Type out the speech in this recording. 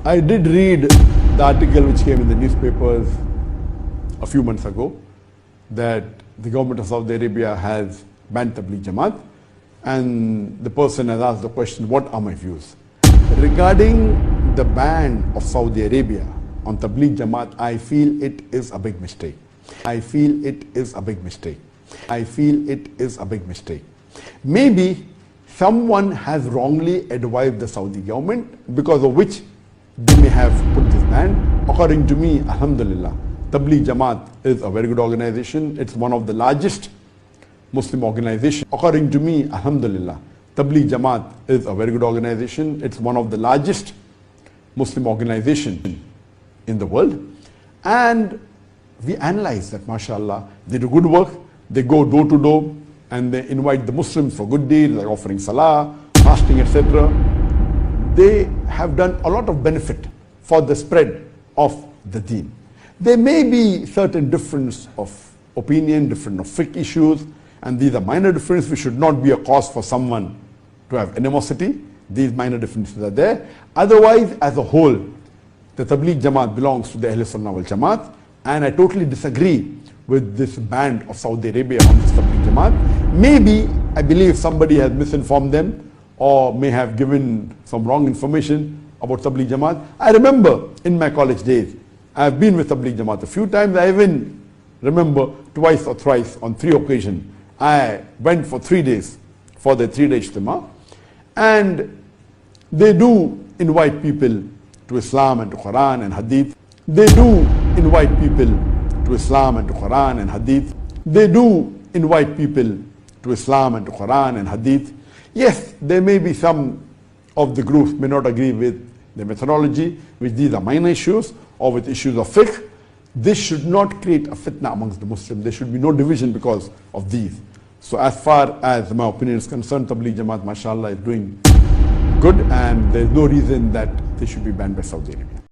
I did read the article which came in the newspapers a few months ago that the government of Saudi Arabia has banned Tablighi Jamaat, and the person has asked the question, what are my views? Regarding the ban of Saudi Arabia on Tablighi Jamaat, I feel it is a big mistake. I feel it is a big mistake. I feel it is a big mistake. Maybe someone has wrongly advised the Saudi government, because of which they may have put this ban. According to me, alhamdulillah, Tablighi Jamaat is a very good organization. It's one of the largest Muslim organizations. According to me, alhamdulillah, Tablighi Jamaat is a very good organization. It's one of the largest Muslim organizations in the world. And we analyze that, mashallah, they do good work. They go door to door and they invite the Muslims for good deeds, like offering salah, fasting, etc. They have done a lot of benefit for the spread of the deen. There may be certain difference of opinion, different of fiqh issues, and these are minor differences. We should not be a cause for someone to have animosity. These minor differences are there. Otherwise, as a whole, the Tablighi Jamaat belongs to the Ahl Sunnah wal Jamaat, and I totally disagree with this ban of Saudi Arabia on this Tablighi Jamaat. Maybe, I believe somebody has misinformed them or may have given some wrong information about Tablighi Jamaat. I remember in my college days, I have been with Tablighi Jamaat a few times. I even remember twice or thrice on 3 occasions. I went for 3 days for the 3-day Ijtima, and they do invite people to Islam and to Quran and Hadith. They do invite people to Islam and to Quran and Hadith. They do invite people to Islam and to Quran and Hadith. Yes, there may be some of the groups may not agree with the methodology, which these are minor issues, or with issues of fiqh. This should not create a fitna amongst the Muslims. There should be no division because of these. So as far as my opinion is concerned, Tablighi Jamaat, mashallah, is doing good, and there's no reason that they should be banned by Saudi Arabia.